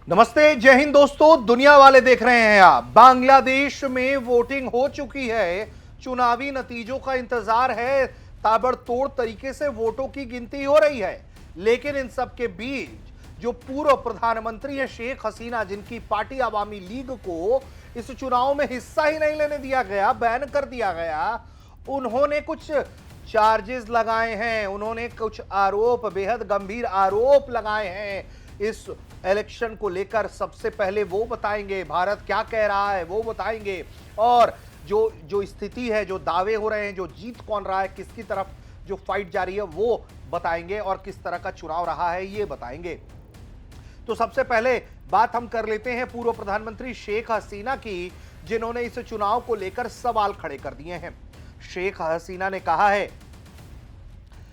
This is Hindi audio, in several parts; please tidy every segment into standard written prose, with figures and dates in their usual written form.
नमस्ते, जय हिंद दोस्तों। दुनिया वाले देख रहे हैं आप। बांग्लादेश में वोटिंग हो चुकी है। चुनावी नतीजों का इंतजार है। ताबड़तोड़ तरीके से वोटों की गिनती हो रही है। लेकिन इन सब के बीच जो पूर्व प्रधानमंत्री है शेख हसीना, जिनकी पार्टी अवामी लीग को इस चुनाव में हिस्सा ही नहीं लेने दिया गया, बैन कर दिया गया, उन्होंने कुछ चार्जेस लगाए हैं। उन्होंने कुछ आरोप, बेहद गंभीर आरोप लगाए हैं इस इलेक्शन को लेकर। सबसे पहले वो बताएंगे, भारत क्या कह रहा है वो बताएंगे, और जो जो स्थिति है, जो दावे हो रहे हैं, जो जीत कौन रहा है, किसकी तरफ जो फाइट जारी है वो बताएंगे, और किस तरह का चुनाव रहा है ये बताएंगे। तो सबसे पहले बात हम कर लेते हैं पूर्व प्रधानमंत्री शेख हसीना की, जिन्होंने इस चुनाव को लेकर सवाल खड़े कर दिए हैं। शेख हसीना ने कहा है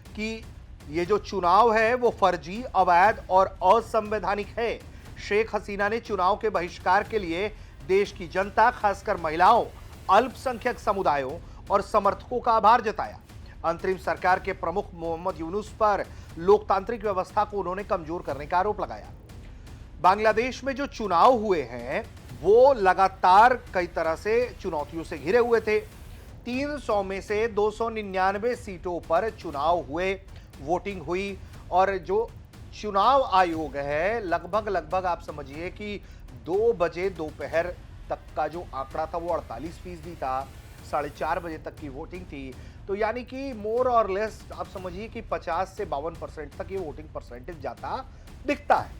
कि ये जो चुनाव है वो फर्जी, अवैध और असंवैधानिक है। शेख हसीना ने चुनाव के बहिष्कार के लिए देश की जनता, खासकर महिलाओं, अल्पसंख्यक समुदायों और समर्थकों का आभार जताया। अंतरिम सरकार के प्रमुख मोहम्मद यूनुस पर लोकतांत्रिक व्यवस्था को उन्होंने कमजोर करने का आरोप लगाया। बांग्लादेश में जो चुनाव हुए हैं वो लगातार कई तरह से चुनौतियों से घिरे हुए थे। 300 में से 299 सीटों पर चुनाव हुए, वोटिंग हुई, और जो चुनाव आयोग है लगभग आप समझिए कि 2 बजे दोपहर तक का जो आंकड़ा था वो 48% था। 4:30 बजे तक की वोटिंग थी। तो यानी कि मोर और लेस आप समझिए कि 50 से 52% तक ये वोटिंग परसेंटेज जाता दिखता है।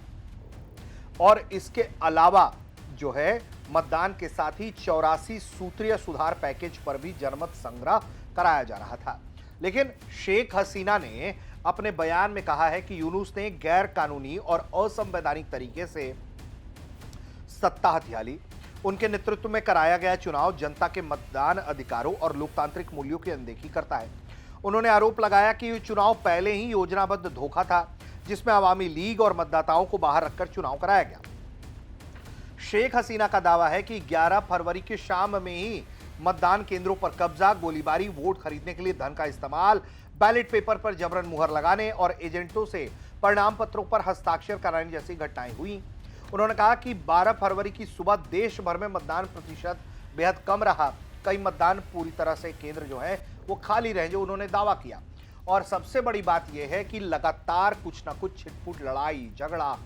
और इसके अलावा जो है मतदान के साथ ही 84 सूत्रीय सुधार पैकेज पर भी जनमत संग्रह कराया जा रहा था। लेकिन शेख हसीना ने अपने बयान में कहा है कि यूनुस ने गैर कानूनी और असंवैधानिक तरीके से सत्ता हथिया ली। उनके नेतृत्व में कराया गया चुनाव जनता के मतदान अधिकारों और लोकतांत्रिक मूल्यों की अनदेखी करता है। उन्होंने आरोप लगाया कि ये चुनाव पहले ही योजनाबद्ध धोखा था, जिसमें अवामी लीग और मतदाताओं को बाहर रखकर चुनाव कराया गया। शेख हसीना का दावा है कि 11 फरवरी की शाम में ही मतदान केंद्रों पर कब्जा, गोलीबारी, वोट खरीदने के लिए धन का इस्तेमाल, बैलेट पेपर पर जबरन मुहर लगाने और एजेंटों से परिणाम पत्रों पर हस्ताक्षर कराने जैसी घटनाएं हुई। उन्होंने कहा कि 12 फरवरी की सुबह देश भर में मतदान प्रतिशत बेहद कम रहा। कई मतदान पूरी तरह से केंद्र जो है वो खाली रहे, जो उन्होंने दावा किया। और सबसे बड़ी बात यह है कि लगातार कुछ ना कुछ छिटपुट, लड़ाई झगड़ा,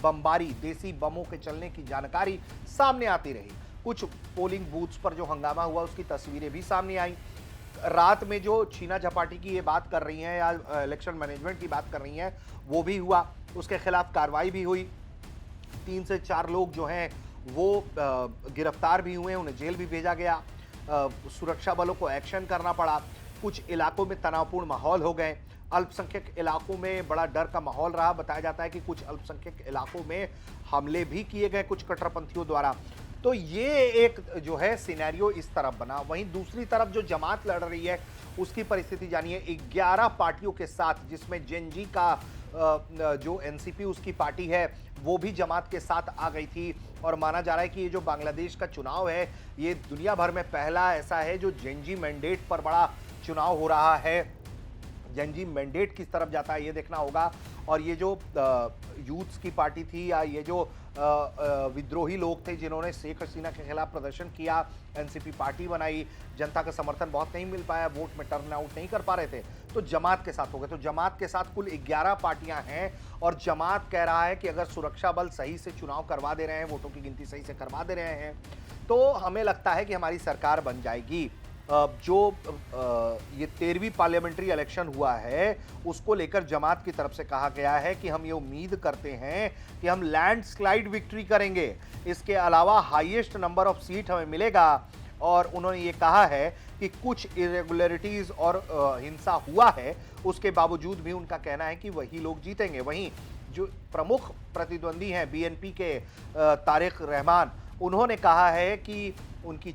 बमबारी, देसी बमों के चलने की जानकारी सामने आती रही। कुछ पोलिंग बूथ्स पर जो हंगामा हुआ उसकी तस्वीरें भी सामने आई। रात में जो छीना झपाटी की ये बात कर रही हैं या इलेक्शन मैनेजमेंट की बात कर रही हैं वो भी हुआ, उसके खिलाफ कार्रवाई भी हुई। 3 से 4 लोग जो हैं वो गिरफ्तार भी हुए, उन्हें जेल भी भेजा गया। सुरक्षा बलों को एक्शन करना पड़ा। कुछ इलाकों में तनावपूर्ण माहौल हो गए। अल्पसंख्यक इलाकों में बड़ा डर का माहौल रहा। बताया जाता है कि कुछ अल्पसंख्यक इलाकों में हमले भी किए गए कुछ कट्टरपंथियों द्वारा। तो ये एक जो है सिनेरियो इस तरफ बना। वहीं दूसरी तरफ जो जमात लड़ रही है उसकी परिस्थिति जानिए। 11 पार्टियों के साथ, जिसमें जेनजी का जो एनसीपी उसकी पार्टी है वो भी जमात के साथ आ गई थी। और माना जा रहा है कि ये जो बांग्लादेश का चुनाव है ये दुनिया भर में पहला ऐसा है जो जेनजी मैंडेट पर बड़ा चुनाव हो रहा है। जेनजी मैंडेट किस तरफ जाता है ये देखना होगा। और ये जो यूथ्स की पार्टी थी या ये जो विद्रोही लोग थे जिन्होंने शेख हसीना के खिलाफ प्रदर्शन किया, एनसीपी पार्टी बनाई, जनता का समर्थन बहुत नहीं मिल पाया, वोट में टर्न आउट नहीं कर पा रहे थे, तो जमात के साथ हो गए। तो जमात के साथ कुल 11 पार्टियां हैं। और जमात कह रहा है कि अगर सुरक्षा बल सही से चुनाव करवा दे रहे हैं, वोटों की गिनती सही से करवा दे रहे हैं, तो हमें लगता है कि हमारी सरकार बन जाएगी। जो ये 13वीं पार्लियामेंट्री इलेक्शन हुआ है उसको लेकर जमात की तरफ से कहा गया है कि हम ये उम्मीद करते हैं कि हम लैंडस्लाइड विक्ट्री करेंगे। इसके अलावा हाईएस्ट नंबर ऑफ सीट हमें मिलेगा। और उन्होंने ये कहा है कि कुछ इरेगुलरिटीज और हिंसा हुआ है, उसके बावजूद भी उनका कहना है कि वही लोग जीतेंगे। वहीं जो प्रमुख प्रतिद्वंदी हैं बीएनपी के तारिक रहमान, उन्होंने कहा है कि उनकी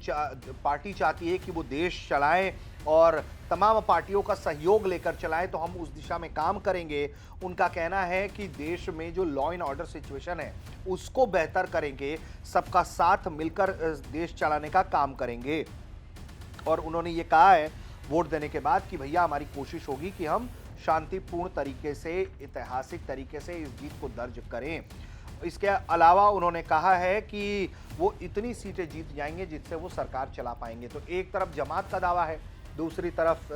पार्टी चाहती है कि वो देश चलाएं और तमाम पार्टियों का सहयोग लेकर चलाएं, तो हम उस दिशा में काम करेंगे। उनका कहना है कि देश में जो लॉ एंड ऑर्डर सिचुएशन है उसको बेहतर करेंगे, सबका साथ मिलकर देश चलाने का काम करेंगे। और उन्होंने ये कहा है वोट देने के बाद कि भैया हमारी कोशिश होगी कि हम शांतिपूर्ण तरीके से, ऐतिहासिक तरीके से इस जीत को दर्ज करें। इसके अलावा उन्होंने कहा है कि वो इतनी सीटें जीत जाएंगे जिससे वो सरकार चला पाएंगे। तो एक तरफ जमात का दावा है, दूसरी तरफ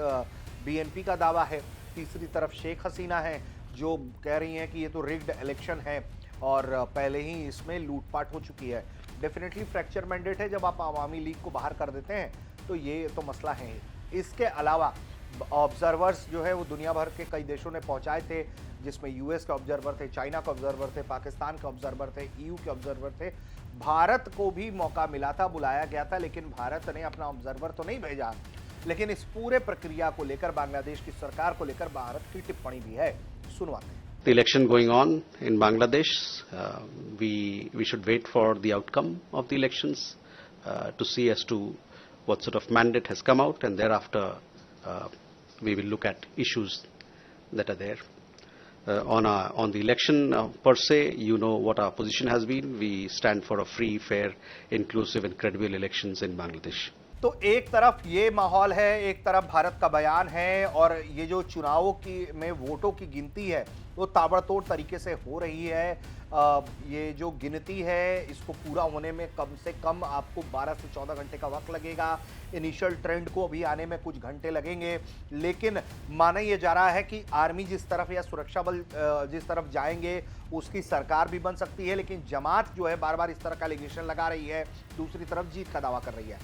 बीएनपी का दावा है, तीसरी तरफ शेख हसीना है जो कह रही हैं कि ये तो रिग्ड इलेक्शन है और पहले ही इसमें लूटपाट हो चुकी है। डेफिनेटली फ्रैक्चर मैंडेट है, जब आप आवामी लीग को बाहर कर देते हैं तो ये तो मसला है। इसके अलावा ऑब्जर्वर्स जो है वो दुनिया भर के कई देशों ने पहुंचाए थे, जिसमें यूएस के ऑब्जर्वर थे, चाइना के ऑब्जर्वर थे, पाकिस्तान के ऑब्जर्वर थे, ईयू के ऑब्जर्वर थे। भारत को भी मौका मिला था, बुलाया गया था, लेकिन भारत ने अपना ऑब्जर्वर तो नहीं भेजा। लेकिन इस पूरे प्रक्रिया को लेकर, बांग्लादेश की सरकार को लेकर भारत की टिप्पणी भी है, सुनवाते हैं। The election going on in Bangladesh, we should wait for the outcome of the elections to see as to what sort of mandate has come out, and thereafter we will look at issues that are there. On the election per se, you know what our position has been. We stand for a free, fair, inclusive and credible elections in Bangladesh. तो एक तरफ ये माहौल है, एक तरफ भारत का बयान है, और ये जो चुनावों की में वोटों की गिनती है वो ताबड़तोड़ तरीके से हो रही है। ये जो गिनती है इसको पूरा होने में कम से कम आपको 12 से 14 घंटे का वक्त लगेगा। इनिशियल ट्रेंड को अभी आने में कुछ घंटे लगेंगे, लेकिन माना ये जा रहा है कि आर्मी जिस तरफ या सुरक्षा बल जिस तरफ जाएंगे उसकी सरकार भी बन सकती है। लेकिन जमात जो है बार बार इस तरह का एलिगेशन लगा रही है, दूसरी तरफ जीत का दावा कर रही है।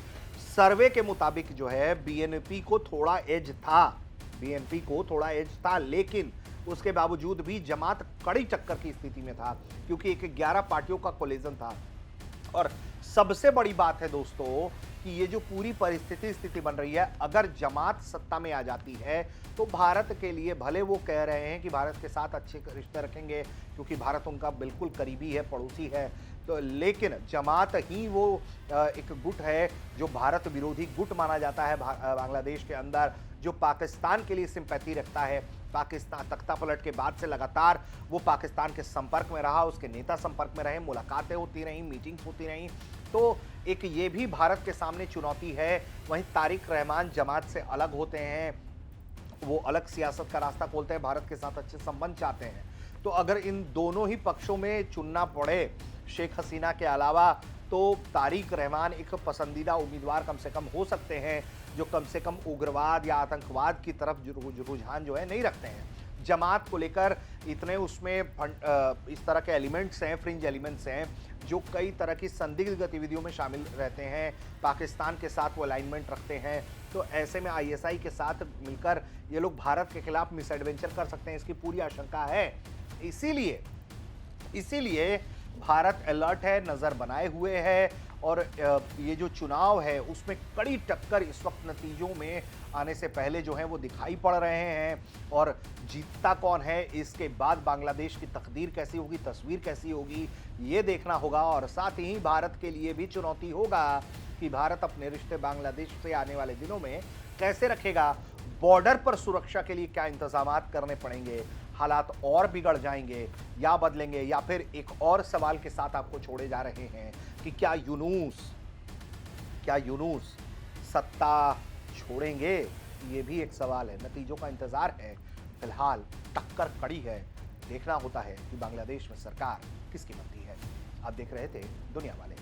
सर्वे के मुताबिक जो है बीएनपी को थोड़ा एज था, लेकिन उसके बावजूद भी जमात कड़ी टक्कर की स्थिति में था, क्योंकि एक 11 पार्टियों का कोलिजन था। और सबसे बड़ी बात है दोस्तों कि ये जो पूरी स्थिति बन रही है, अगर जमात सत्ता में आ जाती है तो भारत के लिए, भले वो कह रहे हैं कि भारत के साथ अच्छे रिश्ते रखेंगे क्योंकि भारत उनका बिल्कुल करीबी है, पड़ोसी है, तो लेकिन जमात ही वो एक गुट है जो भारत विरोधी गुट माना जाता है बांग्लादेश के अंदर, जो पाकिस्तान के लिए सिंपैथी रखता है। पाकिस्तान तख्ता पलट के बाद से लगातार वो पाकिस्तान के संपर्क में रहा, उसके नेता संपर्क में रहे, मुलाकातें होती रहीं, मीटिंग्स होती रहीं। तो एक ये भी भारत के सामने चुनौती है। वहीं तारिक रहमान जमात से अलग होते हैं, वो अलग सियासत का रास्ता खोलते हैं, भारत के साथ अच्छे संबंध चाहते हैं। तो अगर इन दोनों ही पक्षों में चुनना पड़े शेख हसीना के अलावा, तो तारिक रहमान एक पसंदीदा उम्मीदवार कम से कम हो सकते हैं, जो कम से कम उग्रवाद या आतंकवाद की तरफ रुझान जो है नहीं रखते हैं। जमात को लेकर इतने उसमें इस तरह के एलिमेंट्स हैं, फ्रिंज एलिमेंट्स हैं, जो कई तरह की संदिग्ध गतिविधियों में शामिल रहते हैं, पाकिस्तान के साथ वो अलाइनमेंट रखते हैं। तो ऐसे में आईएसआई के साथ मिलकर ये लोग भारत के खिलाफ मिसएडवेंचर कर सकते हैं, इसकी पूरी आशंका है। इसीलिए भारत अलर्ट है, नज़र बनाए हुए है, और ये जो चुनाव है उसमें कड़ी टक्कर इस वक्त नतीजों में आने से पहले जो है वो दिखाई पड़ रहे हैं। और जीतता कौन है, इसके बाद बांग्लादेश की तकदीर कैसी होगी, तस्वीर कैसी होगी, ये देखना होगा। और साथ ही भारत के लिए भी चुनौती होगा कि भारत अपने रिश्ते बांग्लादेश से आने वाले दिनों में कैसे रखेगा। बॉर्डर पर सुरक्षा के लिए क्या इंतजाम करने पड़ेंगे, हालात और बिगड़ जाएंगे या बदलेंगे, या फिर एक और सवाल के साथ आपको छोड़े जा रहे हैं कि क्या यूनुस सत्ता छोड़ेंगे, ये भी एक सवाल है। नतीजों का इंतजार है, फिलहाल टक्कर कड़ी है, देखना होता है कि बांग्लादेश में सरकार किसकी बनती है। आप देख रहे थे दुनिया वाले।